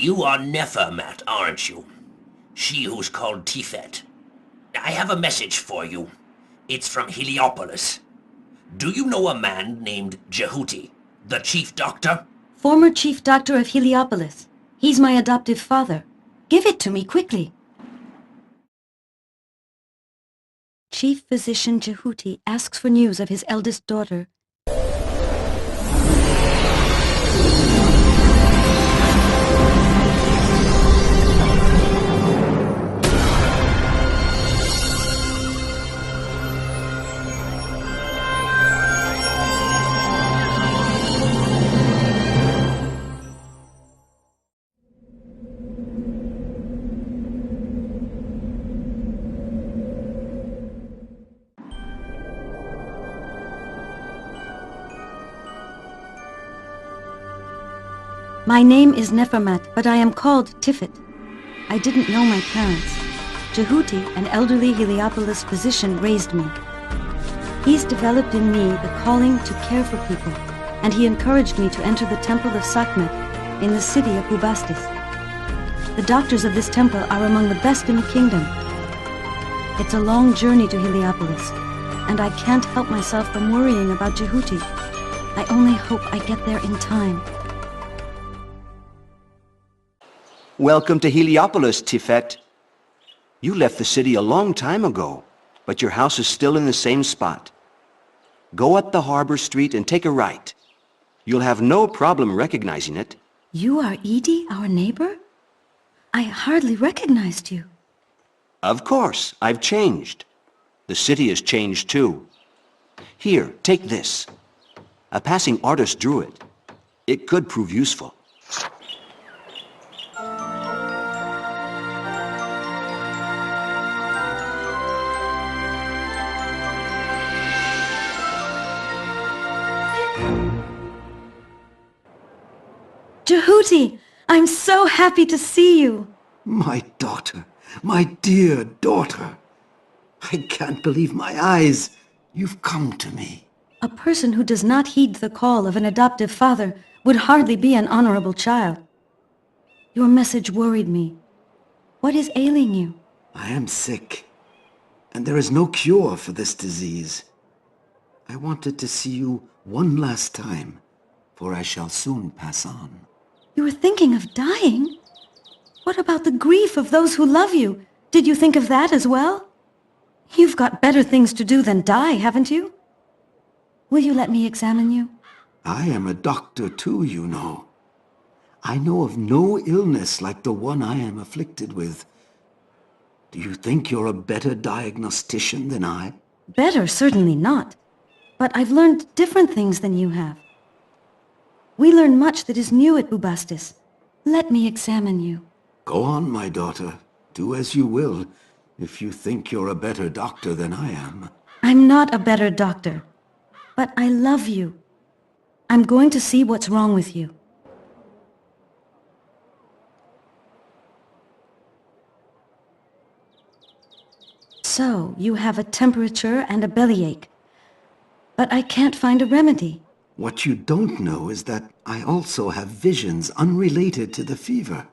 You are Nephermat, aren't you? She who's called Tifet. I have a message for you. It's from Heliopolis. Do you know a man named Jehuti, the chief doctor? Former chief doctor of Heliopolis. He's my adoptive father. Give it to me quickly. Chief physician Jehuti asks for news of his eldest daughter. My name is Nephermat, but I am called Tifet. I didn't know my parents. Jehuti, an elderly Heliopolis physician, raised me. He's developed in me the calling to care for people, and he encouraged me to enter the temple of Sekhmet in the city of Bubastis. The doctors of this temple are among the best in the kingdom. It's a long journey to Heliopolis, and I can't help myself from worrying about Jehuti. I only hope I get there in time. Welcome to Heliopolis, Tifet. You left the city a long time ago, but your house is still in the same spot. Go up the harbor street and take a right. You'll have no problem recognizing it. You are Edie, our neighbor? I hardly recognized you. Of course, I've changed. The city has changed too. Here, take this. A passing artist drew it. It could prove useful. Jehuti, I'm so happy to see you. My daughter, my dear daughter. I can't believe my eyes. You've come to me. A person who does not heed the call of an adoptive father would hardly be an honorable child. Your message worried me. What is ailing you? I am sick, and there is no cure for this disease. I wanted to see you one last time, for I shall soon pass on. You were thinking of dying? What about the grief of those who love you? Did you think of that as well? You've got better things to do than die, haven't you? Will you let me examine you? I am a doctor too, you know. I know of no illness like the one I am afflicted with. Do you think you're a better diagnostician than I? Better, certainly not. But I've learned different things than you have. We learn much that is new at Bubastis. Let me examine you. Go on, my daughter. Do as you will, if you think you're a better doctor than I am. I'm not a better doctor, but I love you. I'm going to see what's wrong with you. So, you have a temperature and a bellyache, but I can't find a remedy. What you don't know is that I also have visions unrelated to the fever.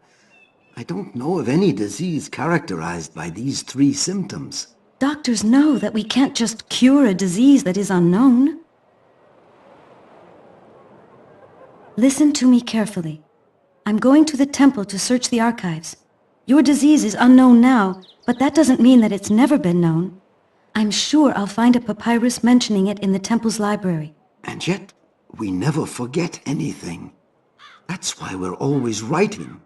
I don't know of any disease characterized by these three symptoms. Doctors know that we can't just cure a disease that is unknown. Listen to me carefully. I'm going to the temple to search the archives. Your disease is unknown now, but that doesn't mean that it's never been known. I'm sure I'll find a papyrus mentioning it in the temple's library. And yet, we never forget anything. That's why we're always writing.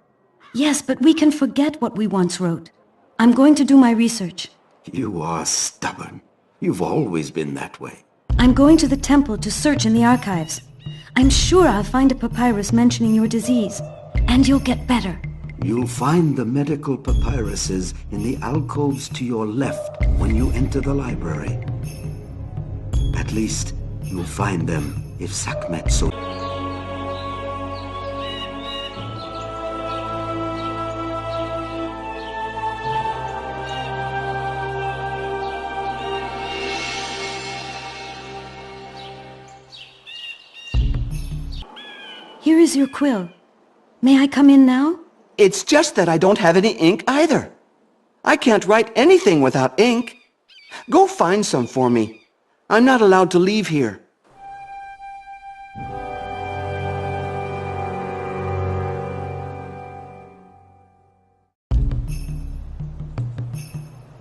Yes, but we can forget what we once wrote. I'm going to do my research. You are stubborn. You've always been that way. I'm going to the temple to search in the archives. I'm sure I'll find a papyrus mentioning your disease, and you'll get better. You'll find the medical papyruses in the alcoves to your left when you enter the library. At least, you'll find them if Sekhmet so... Here is your quill. May I come in now? It's just that I don't have any ink either. I can't write anything without ink. Go find some for me. I'm not allowed to leave here.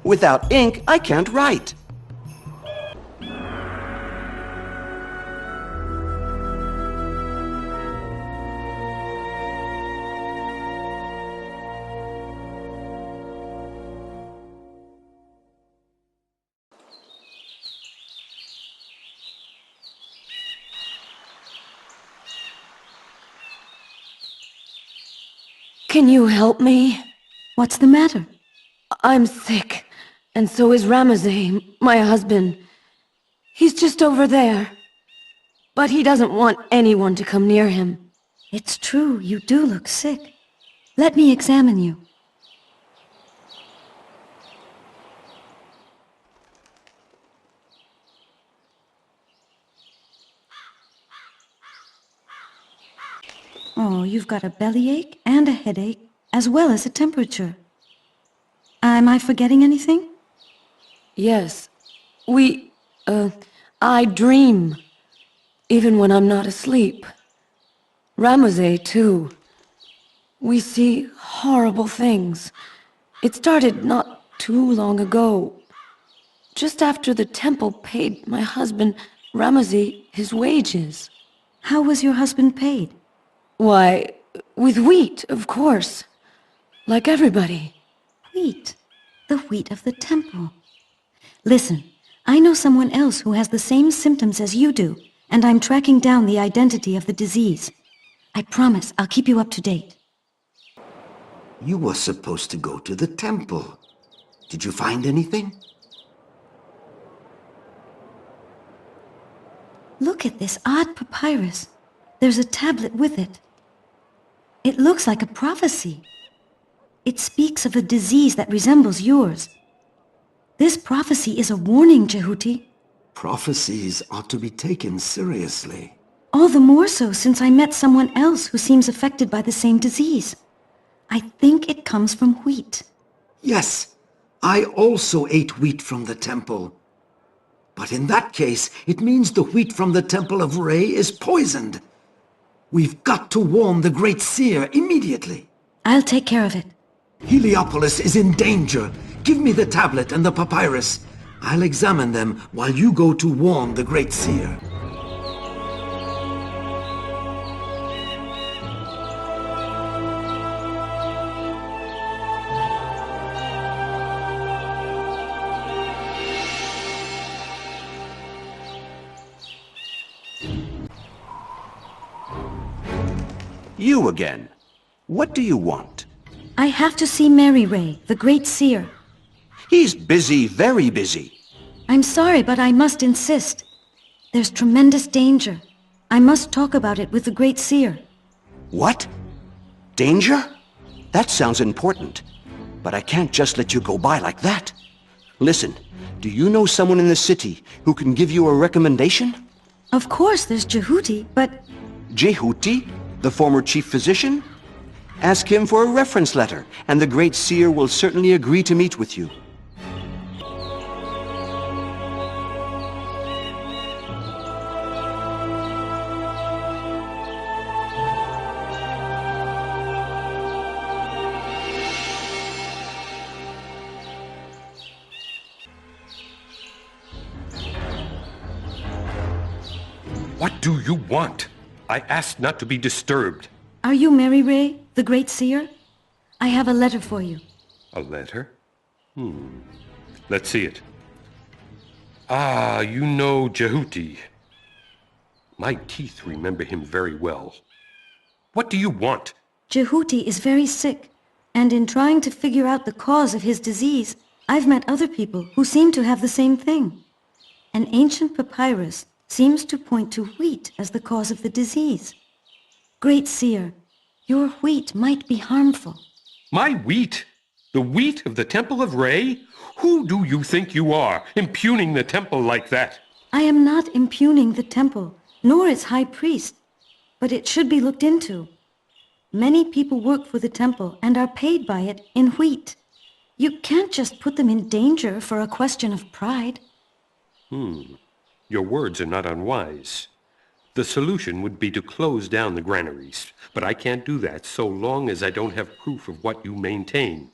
Without ink, I can't write. Can you help me? What's the matter? I'm sick, and so is Ramazay, my husband. He's just over there. But he doesn't want anyone to come near him. It's true, you do look sick. Let me examine you. Oh, you've got a bellyache and a headache, as well as a temperature. Am I forgetting anything? Yes, I dream, even when I'm not asleep. Ramazay, too. We see horrible things. It started not too long ago. Just after the temple paid my husband, Ramazay, his wages. How was your husband paid? Why, with wheat, of course. Like everybody. Wheat. The wheat of the temple. Listen, I know someone else who has the same symptoms as you do, and I'm tracking down the identity of the disease. I promise I'll keep you up to date. You were supposed to go to the temple. Did you find anything? Look at this odd papyrus. There's a tablet with it. It looks like a prophecy. It speaks of a disease that resembles yours. This prophecy is a warning, Jehuti. Prophecies ought to be taken seriously. All the more so since I met someone else who seems affected by the same disease. I think it comes from wheat. Yes, I also ate wheat from the temple. But in that case, it means the wheat from the Temple of Re is poisoned. We've got to warn the Great Seer immediately. I'll take care of it. Heliopolis is in danger. Give me the tablet and the papyrus. I'll examine them while you go to warn the Great Seer. You again. What do you want? I have to see Mary Ray, the Great Seer. He's busy, very busy. I'm sorry, but I must insist. There's tremendous danger. I must talk about it with the Great Seer. What? Danger? That sounds important. But I can't just let you go by like that. Listen, do you know someone in the city who can give you a recommendation? Of course, there's Jehuti, but... Jehuti, the former chief physician? Ask him for a reference letter, and the Great Seer will certainly agree to meet with you. What do you want? I asked not to be disturbed. Are you Mary Ray, the Great Seer? I have a letter for you. A letter? Let's see it. Ah, you know Jehuti. My teeth remember him very well. What do you want? Jehuti is very sick, and in trying to figure out the cause of his disease, I've met other people who seem to have the same thing. An ancient papyrus seems to point to wheat as the cause of the disease. Great Seer, your wheat might be harmful. My wheat? The wheat of the Temple of Re? Who do you think you are, impugning the temple like that? I am not impugning the temple, nor its high priest, but it should be looked into. Many people work for the temple and are paid by it in wheat. You can't just put them in danger for a question of pride. Your words are not unwise. The solution would be to close down the granaries, but I can't do that so long as I don't have proof of what you maintain.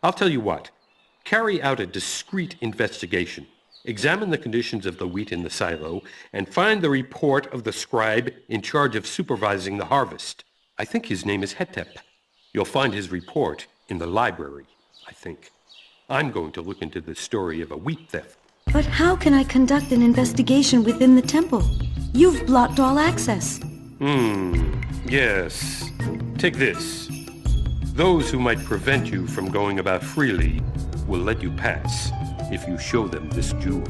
I'll tell you what. Carry out a discreet investigation. Examine the conditions of the wheat in the silo, and find the report of the scribe in charge of supervising the harvest. I think his name is Hetep. You'll find his report in the library, I think. I'm going to look into the story of a wheat theft. But how can I conduct an investigation within the temple? You've blocked all access. Yes. Take this. Those who might prevent you from going about freely will let you pass if you show them this jewel.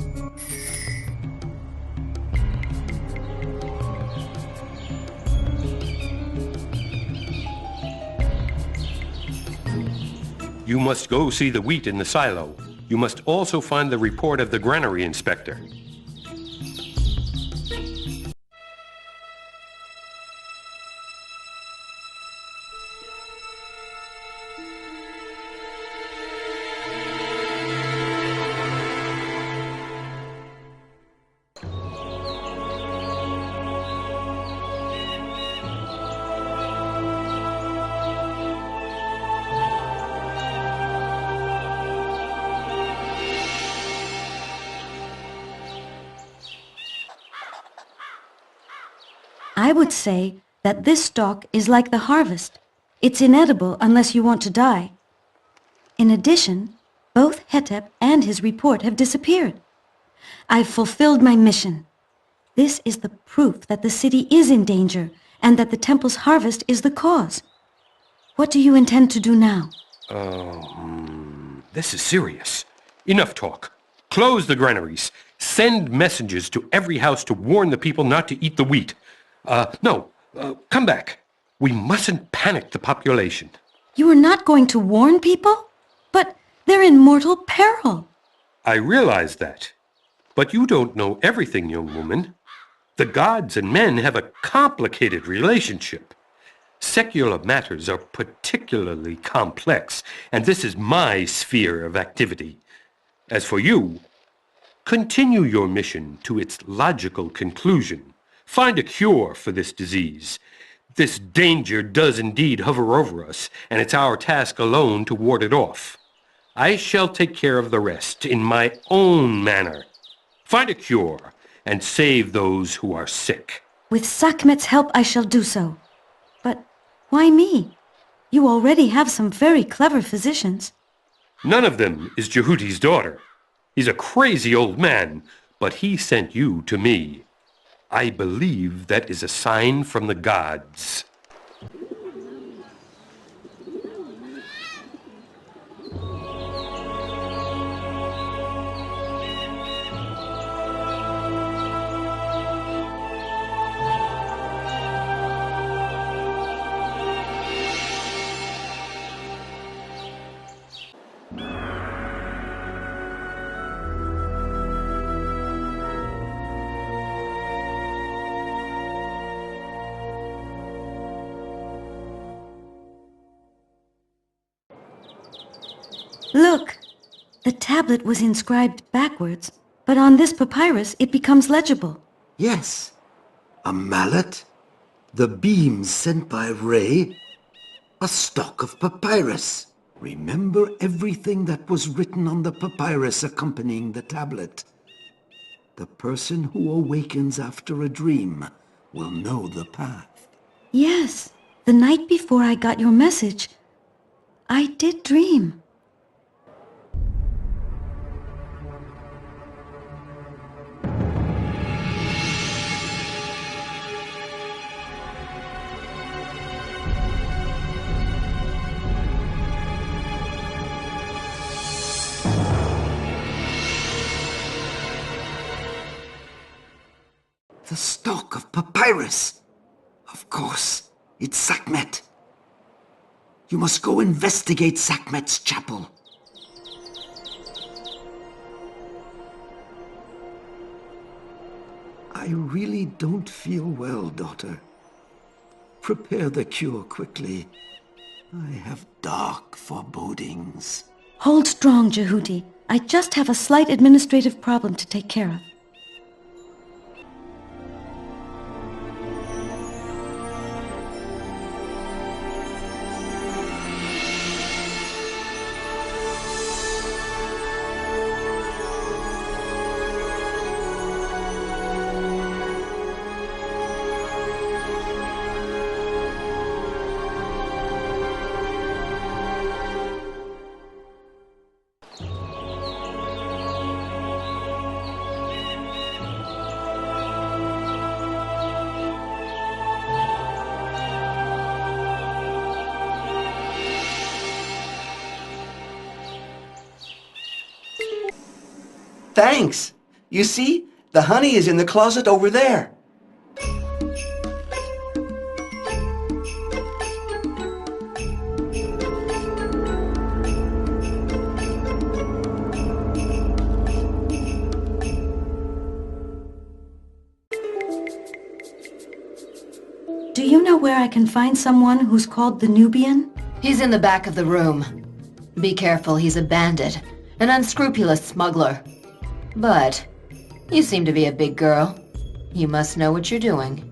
You must go see the wheat in the silo. You must also find the report of the granary inspector. I would say that this stalk is like the harvest. It's inedible unless you want to die. In addition, both Hetep and his report have disappeared. I've fulfilled my mission. This is the proof that the city is in danger and that the temple's harvest is the cause. What do you intend to do now? This is serious. Enough talk. Close the granaries. Send messengers to every house to warn the people not to eat the wheat. Come back. We mustn't panic the population. You are not going to warn people? But they're in mortal peril. I realize that. But you don't know everything, young woman. The gods and men have a complicated relationship. Secular matters are particularly complex, and this is my sphere of activity. As for you, continue your mission to its logical conclusion. Find a cure for this disease. This danger does indeed hover over us, and it's our task alone to ward it off. I shall take care of the rest in my own manner. Find a cure and save those who are sick. With Sekhmet's help, I shall do so. But why me? You already have some very clever physicians. None of them is Jehuti's daughter. He's a crazy old man, but he sent you to me. I believe that is a sign from the gods. Look! The tablet was inscribed backwards, but on this papyrus it becomes legible. Yes. A mallet, the beams sent by Ray, a stalk of papyrus. Remember everything that was written on the papyrus accompanying the tablet. The person who awakens after a dream will know the path. Yes, the night before I got your message, I did dream. The stalk of papyrus. Of course, it's Sekhmet. You must go investigate Sekhmet's chapel. I really don't feel well, daughter. Prepare the cure quickly. I have dark forebodings. Hold strong, Jehuti. I just have a slight administrative problem to take care of. Thanks. You see, the honey is in the closet over there. Do you know where I can find someone who's called the Nubian? He's in the back of the room. Be careful, he's a bandit, an unscrupulous smuggler. But you seem to be a big girl. You must know what you're doing.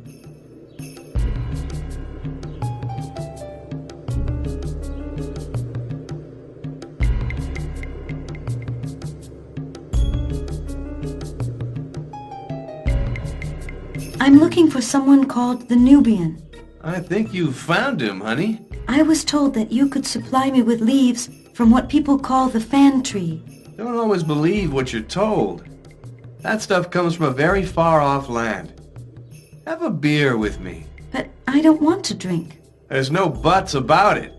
I'm looking for someone called the Nubian. I think you've found him, honey. I was told that you could supply me with leaves from what people call the fan tree. Don't always believe what you're told. That stuff comes from a very far-off land. Have a beer with me. But I don't want to drink. There's no buts about it.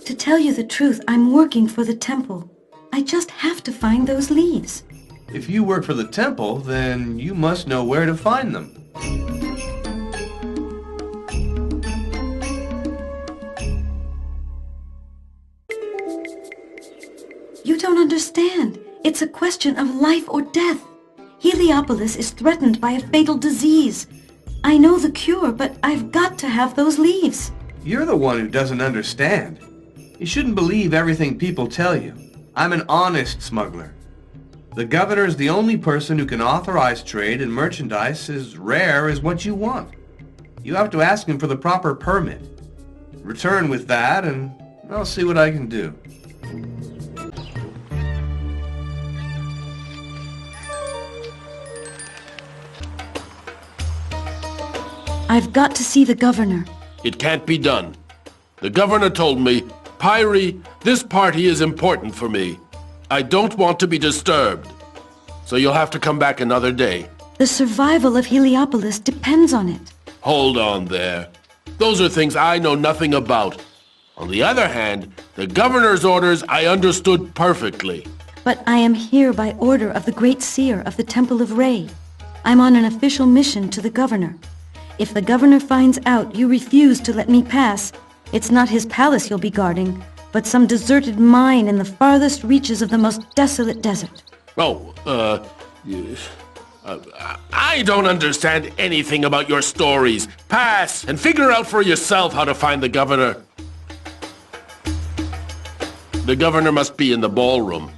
To tell you the truth, I'm working for the temple. I just have to find those leaves. If you work for the temple, then you must know where to find them. You don't understand. It's a question of life or death. Heliopolis is threatened by a fatal disease. I know the cure, but I've got to have those leaves. You're the one who doesn't understand. You shouldn't believe everything people tell you. I'm an honest smuggler. The governor is the only person who can authorize trade in merchandise as rare as what you want. You have to ask him for the proper permit. Return with that, and I'll see what I can do. I've got to see the governor. It can't be done. The governor told me, Pyrie, this party is important for me. I don't want to be disturbed. So you'll have to come back another day. The survival of Heliopolis depends on it. Hold on there. Those are things I know nothing about. On the other hand, the governor's orders I understood perfectly. But I am here by order of the Great Seer of the Temple of Re. I'm on an official mission to the governor. If the governor finds out you refuse to let me pass, it's not his palace you'll be guarding, but some deserted mine in the farthest reaches of the most desolate desert. Oh, I don't understand anything about your stories. Pass and figure out for yourself how to find the governor. The governor must be in the ballroom.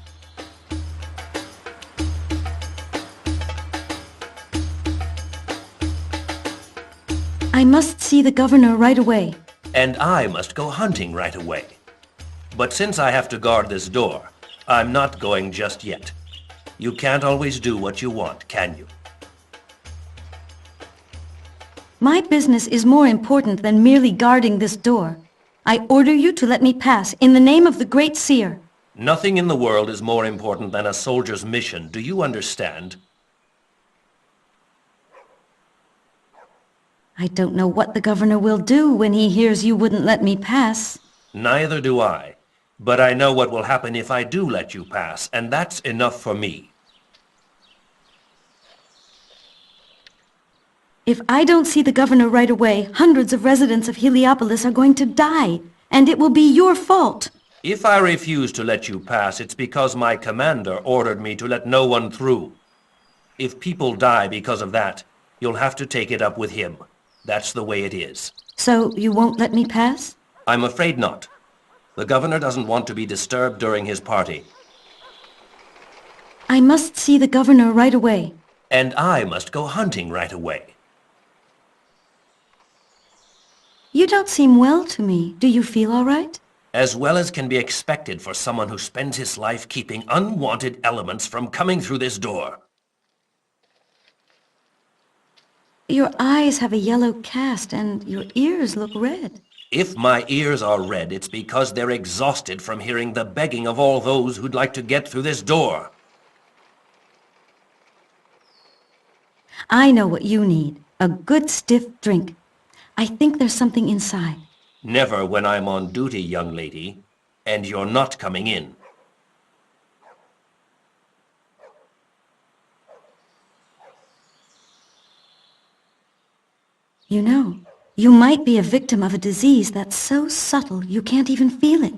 I must see the governor right away. And I must go hunting right away. But since I have to guard this door, I'm not going just yet. You can't always do what you want, can you? My business is more important than merely guarding this door. I order you to let me pass in the name of the Great Seer. Nothing in the world is more important than a soldier's mission. Do you understand? I don't know what the governor will do when he hears you wouldn't let me pass. Neither do I. But I know what will happen if I do let you pass, and that's enough for me. If I don't see the governor right away, hundreds of residents of Heliopolis are going to die, and it will be your fault. If I refuse to let you pass, it's because my commander ordered me to let no one through. If people die because of that, you'll have to take it up with him. That's the way it is. So you won't let me pass? I'm afraid not. The governor doesn't want to be disturbed during his party. I must see the governor right away. And I must go hunting right away. You don't seem well to me. Do you feel all right? As well as can be expected for someone who spends his life keeping unwanted elements from coming through this door. Your eyes have a yellow cast and your ears look red. If my ears are red, it's because they're exhausted from hearing the begging of all those who'd like to get through this door. I know what you need. A good stiff drink. I think there's something inside. Never when I'm on duty, young lady, and you're not coming in. You know, you might be a victim of a disease that's so subtle you can't even feel it.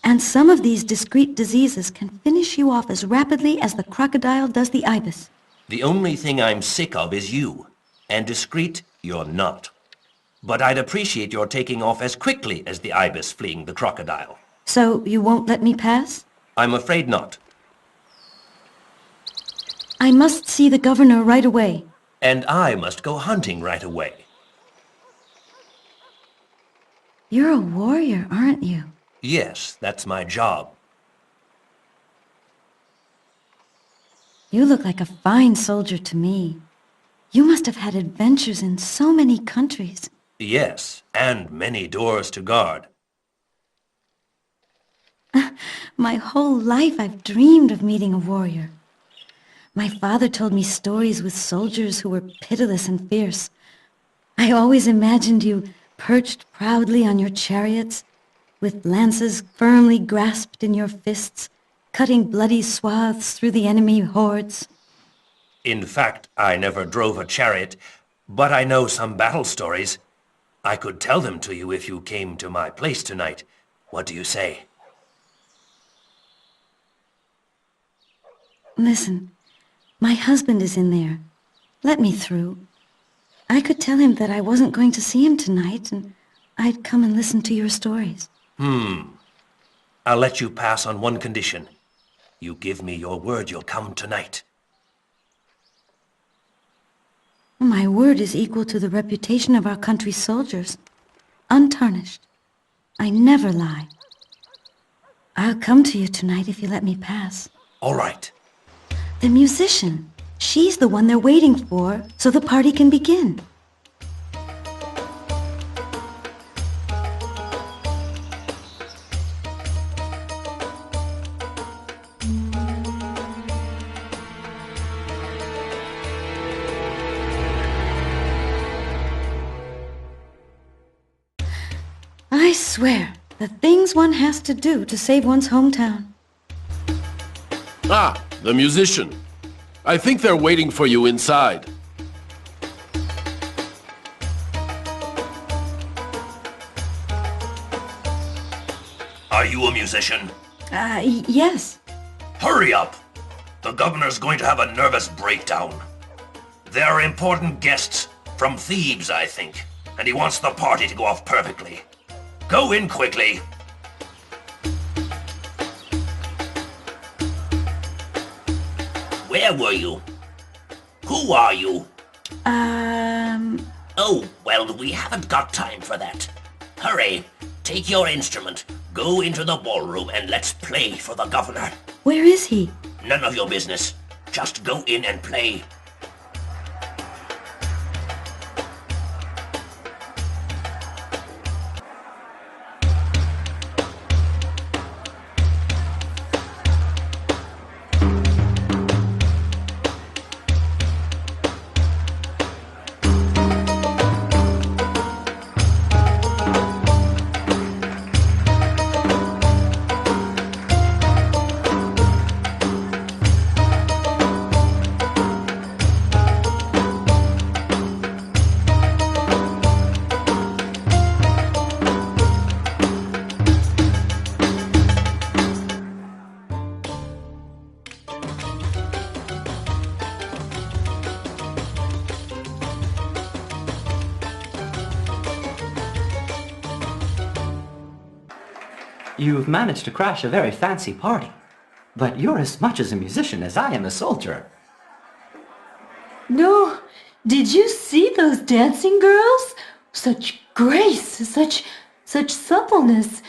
And some of these discreet diseases can finish you off as rapidly as the crocodile does the ibis. The only thing I'm sick of is you, and discreet you're not. But I'd appreciate your taking off as quickly as the ibis fleeing the crocodile. So you won't let me pass? I'm afraid not. I must see the governor right away. And I must go hunting right away. You're a warrior, aren't you? Yes, that's my job. You look like a fine soldier to me. You must have had adventures in so many countries. Yes, and many doors to guard. My whole life I've dreamed of meeting a warrior. My father told me stories with soldiers who were pitiless and fierce. I always imagined you perched proudly on your chariots, with lances firmly grasped in your fists, cutting bloody swaths through the enemy hordes. In fact, I never drove a chariot, but I know some battle stories. I could tell them to you if you came to my place tonight. What do you say? Listen, my husband is in there. Let me through. I could tell him that I wasn't going to see him tonight, and I'd come and listen to your stories. I'll let you pass on one condition. You give me your word you'll come tonight. My word is equal to the reputation of our country's soldiers. Untarnished. I never lie. I'll come to you tonight if you let me pass. All right. The musician. She's the one they're waiting for, so the party can begin. I swear, the things one has to do to save one's hometown. Ah, the musician. I think they're waiting for you inside. Are you a musician? Yes. Hurry up! The governor's going to have a nervous breakdown. There are important guests from Thebes, I think, and he wants the party to go off perfectly. Go in quickly. Where were you? Who are you? Oh, well, we haven't got time for that. Hurry, take your instrument, go into the ballroom, and let's play for the governor. Where is he? None of your business. Just go in and play. You've managed to crash a very fancy party. But you're as much as a musician as I am a soldier. No, did you see those dancing girls? Such grace, such suppleness.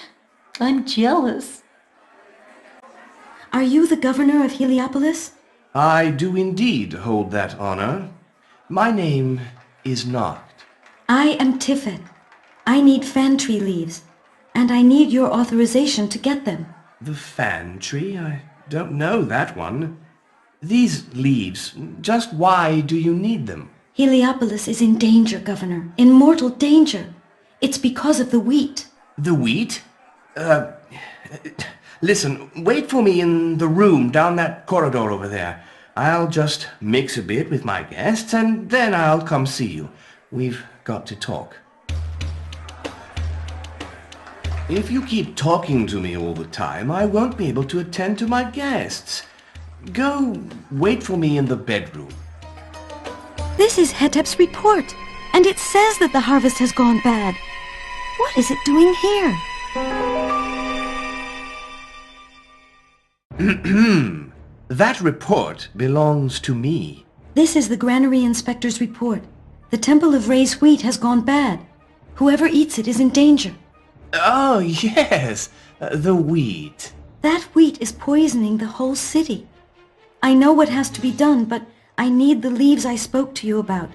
I'm jealous. Are you the governor of Heliopolis? I do indeed hold that honor. My name is not. I am Tifet. I need fan tree leaves, and I need your authorization to get them. The fan tree? I don't know that one. These leaves, just why do you need them? Heliopolis is in danger, Governor. In mortal danger. It's because of the wheat. The wheat? Listen, wait for me in the room down that corridor over there. I'll just mix a bit with my guests, and then I'll come see you. We've got to talk. If you keep talking to me all the time, I won't be able to attend to my guests. Go wait for me in the bedroom. This is Hetep's report, and it says that the harvest has gone bad. What is it doing here? That report belongs to me. This is the granary inspector's report. The Temple of Ray's wheat has gone bad. Whoever eats it is in danger. Oh, yes, the wheat. That wheat is poisoning the whole city. I know what has to be done, but I need the leaves I spoke to you about.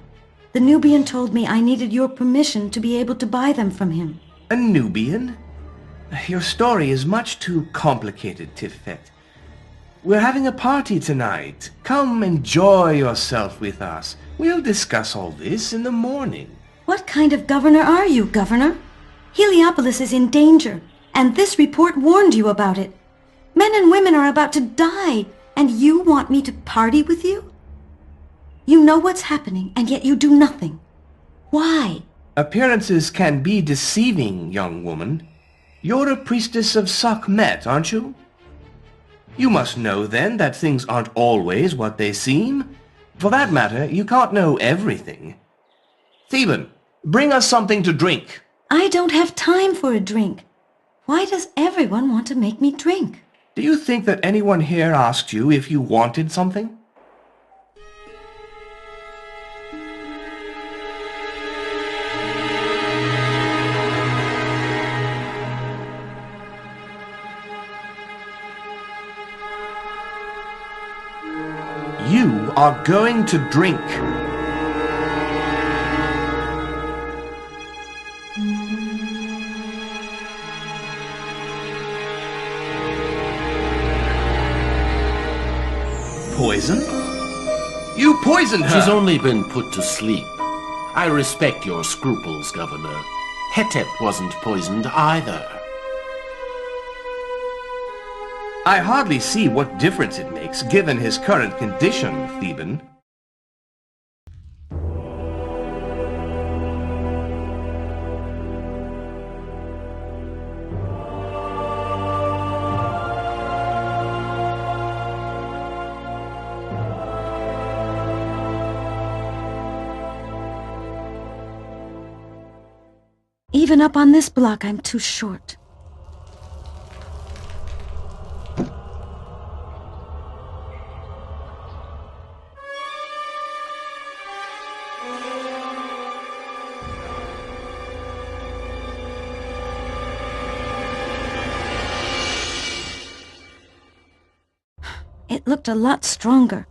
The Nubian told me I needed your permission to be able to buy them from him. A Nubian? Your story is much too complicated, Tifet. We're having a party tonight. Come enjoy yourself with us. We'll discuss all this in the morning. What kind of governor are you, Governor? Heliopolis is in danger, and this report warned you about it. Men and women are about to die, and you want me to party with you? You know what's happening, and yet you do nothing. Why? Appearances can be deceiving, young woman. You're a priestess of Sekhmet, aren't you? You must know, then, that things aren't always what they seem. For that matter, you can't know everything. Theban, bring us something to drink. I don't have time for a drink. Why does everyone want to make me drink? Do you think that anyone here asked you if you wanted something? You are going to drink. Poison? You poisoned her! She's only been put to sleep. I respect your scruples, Governor. Hetep wasn't poisoned either. I hardly see what difference it makes, given his current condition, Theban. Even up on this block, I'm too short. It looked a lot stronger.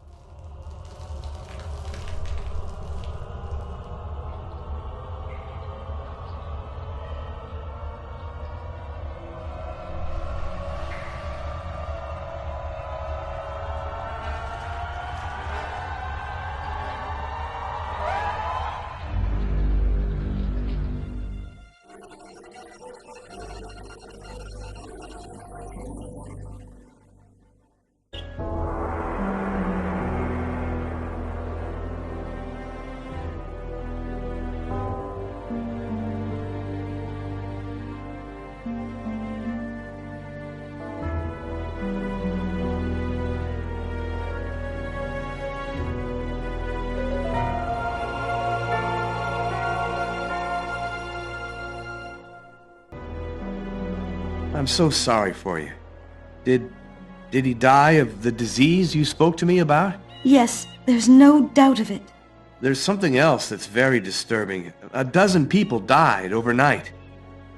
I'm so sorry for you. Did he die of the disease you spoke to me about? Yes, there's no doubt of it. There's something else that's very disturbing. 12 people died overnight.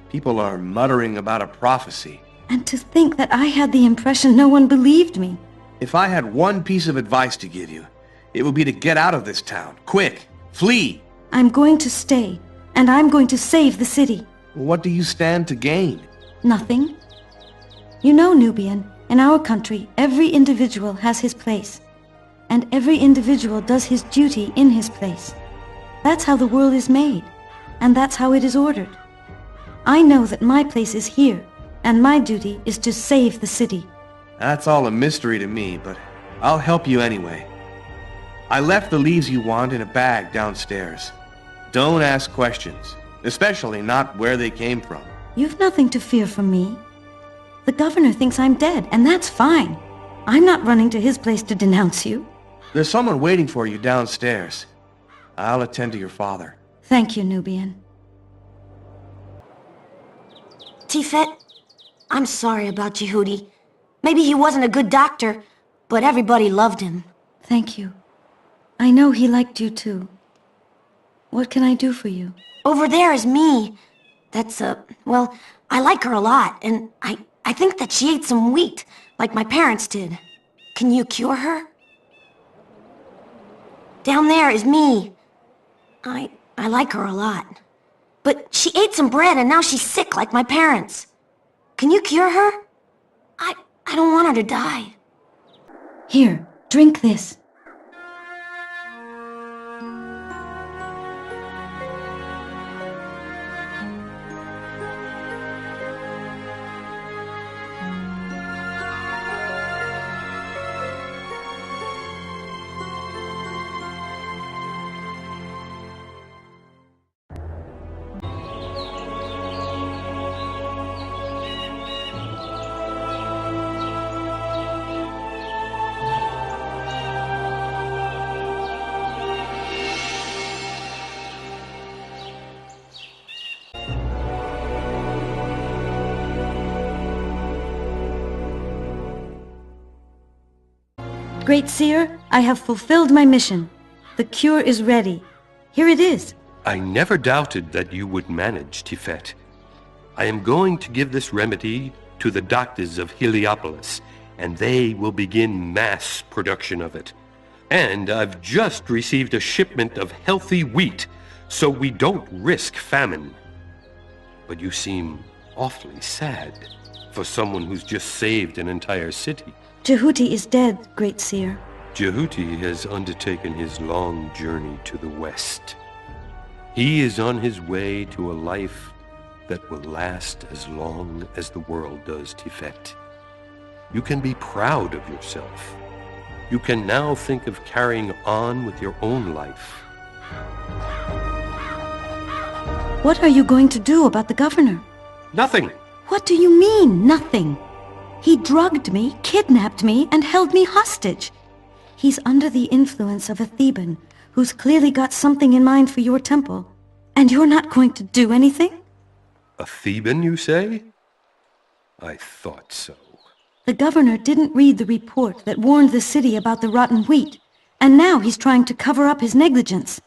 People are muttering about a prophecy. And to think that I had the impression no one believed me. If I had one piece of advice to give you, it would be to get out of this town. Quick! Flee! I'm going to stay, and I'm going to save the city. What do you stand to gain? Nothing. You know, Nubian, in our country, every individual has his place. And every individual does his duty in his place. That's how the world is made, and that's how it is ordered. I know that my place is here, and my duty is to save the city. That's all a mystery to me, but I'll help you anyway. I left the leaves you want in a bag downstairs. Don't ask questions, especially not where they came from. You've nothing to fear from me. The governor thinks I'm dead, and that's fine. I'm not running to his place to denounce you. There's someone waiting for you downstairs. I'll attend to your father. Thank you, Nubian. Tifet, I'm sorry about Jehudi. Maybe he wasn't a good doctor, but everybody loved him. Thank you. I know he liked you too. What can I do for you? Over there is me. That's, well, I like her a lot, and I think that she ate some wheat, like my parents did. Can you cure her? Down there is me. I like her a lot. But she ate some bread and now she's sick like my parents. Can you cure her? I don't want her to die. Here, drink this. Great Seer, I have fulfilled my mission. The cure is ready. Here it is. I never doubted that you would manage, Tifet. I am going to give this remedy to the doctors of Heliopolis, and they will begin mass production of it. And I've just received a shipment of healthy wheat, so we don't risk famine. But you seem awfully sad for someone who's just saved an entire city. Jehudi is dead, Great Seer. Jehudi has undertaken his long journey to the west. He is on his way to a life that will last as long as the world does, Tifet. You can be proud of yourself. You can now think of carrying on with your own life. What are you going to do about the governor? Nothing. What do you mean, nothing? He drugged me, kidnapped me, and held me hostage. He's under the influence of a Theban who's clearly got something in mind for your temple. And you're not going to do anything? A Theban, you say? I thought so. The governor didn't read the report that warned the city about the rotten wheat, and now he's trying to cover up his negligence.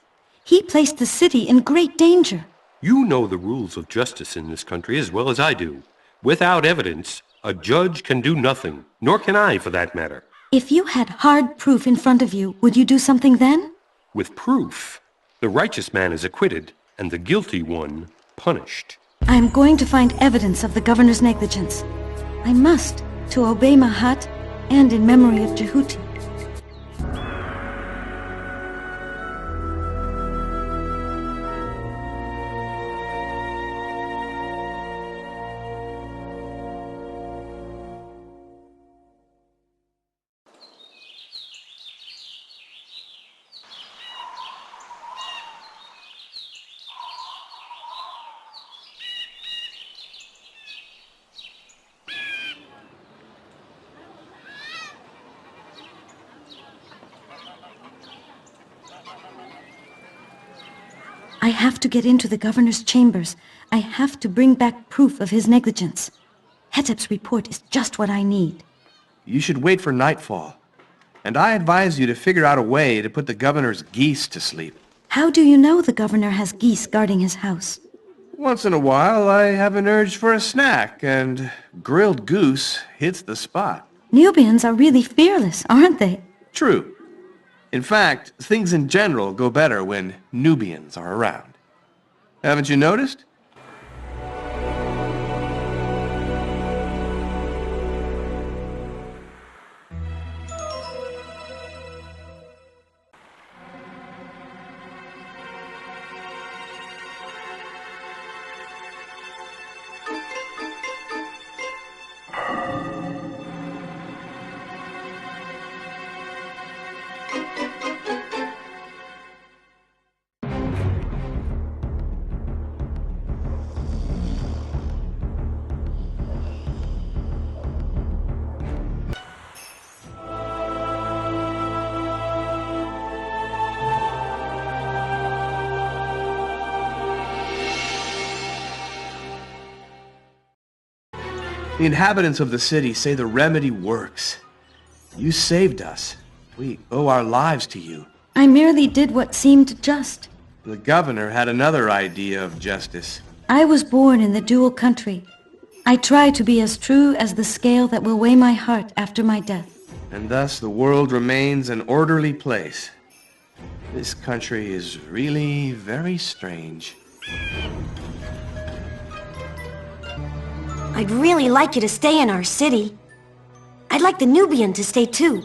He placed the city in great danger. You know the rules of justice in this country as well as I do. Without evidence, a judge can do nothing, nor can I, for that matter. If you had hard proof in front of you, would you do something then? With proof, the righteous man is acquitted, and the guilty one punished. I am going to find evidence of the governor's negligence. I must, to obey Mahat and in memory of Jehudi. I have to get into the governor's chambers. I have to bring back proof of his negligence. Hetep's report is just what I need. You should wait for nightfall. And I advise you to figure out a way to put the governor's geese to sleep. How do you know the governor has geese guarding his house? Once in a while, I have an urge for a snack, and grilled goose hits the spot. Nubians are really fearless, aren't they? True. In fact, things in general go better when Nubians are around. Haven't you noticed? The inhabitants of the city say the remedy works. You saved us. We owe our lives to you. I merely did what seemed just. The governor had another idea of justice. I was born in the dual country. I try to be as true as the scale that will weigh my heart after my death. And thus the world remains an orderly place. This country is really very strange. I'd really like you to stay in our city. I'd like the Nubian to stay too.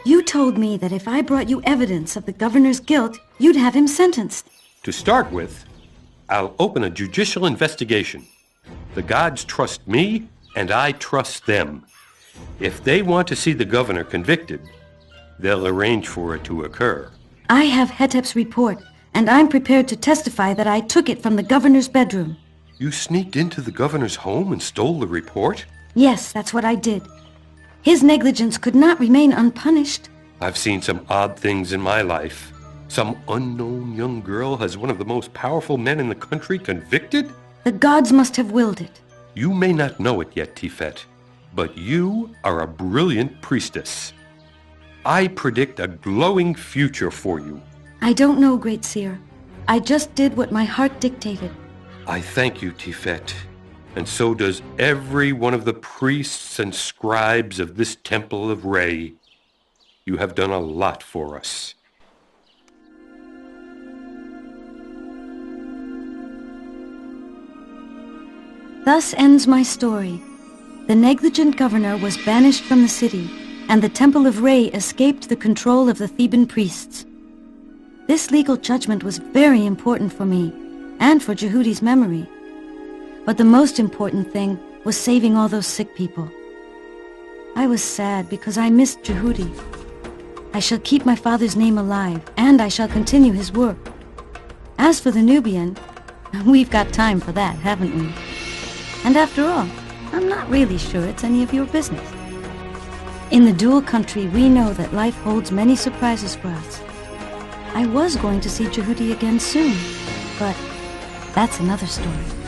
You told me that if I brought you evidence of the governor's guilt, you'd have him sentenced. To start with, I'll open a judicial investigation. The gods trust me, and I trust them. If they want to see the governor convicted, they'll arrange for it to occur. I have Hetep's report, and I'm prepared to testify that I took it from the governor's bedroom. You sneaked into the governor's home and stole the report? Yes, that's what I did. His negligence could not remain unpunished. I've seen some odd things in my life. Some unknown young girl has one of the most powerful men in the country convicted? The gods must have willed it. You may not know it yet, Tifet, but you are a brilliant priestess. I predict a glowing future for you. I don't know, Great Seer. I just did what my heart dictated. I thank you, Tifet. And so does every one of the priests and scribes of this temple of Re. You have done a lot for us. Thus ends my story. The negligent governor was banished from the city, and the temple of Re escaped the control of the Theban priests. This legal judgment was very important for me, and for Jehuti's memory. But the most important thing was saving all those sick people. I was sad because I missed Jehuti. I shall keep my father's name alive, and I shall continue his work. As for the Nubian, we've got time for that, haven't we? And after all, I'm not really sure it's any of your business. In the dual country, we know that life holds many surprises for us. I was going to see Jehuti again soon, but that's another story.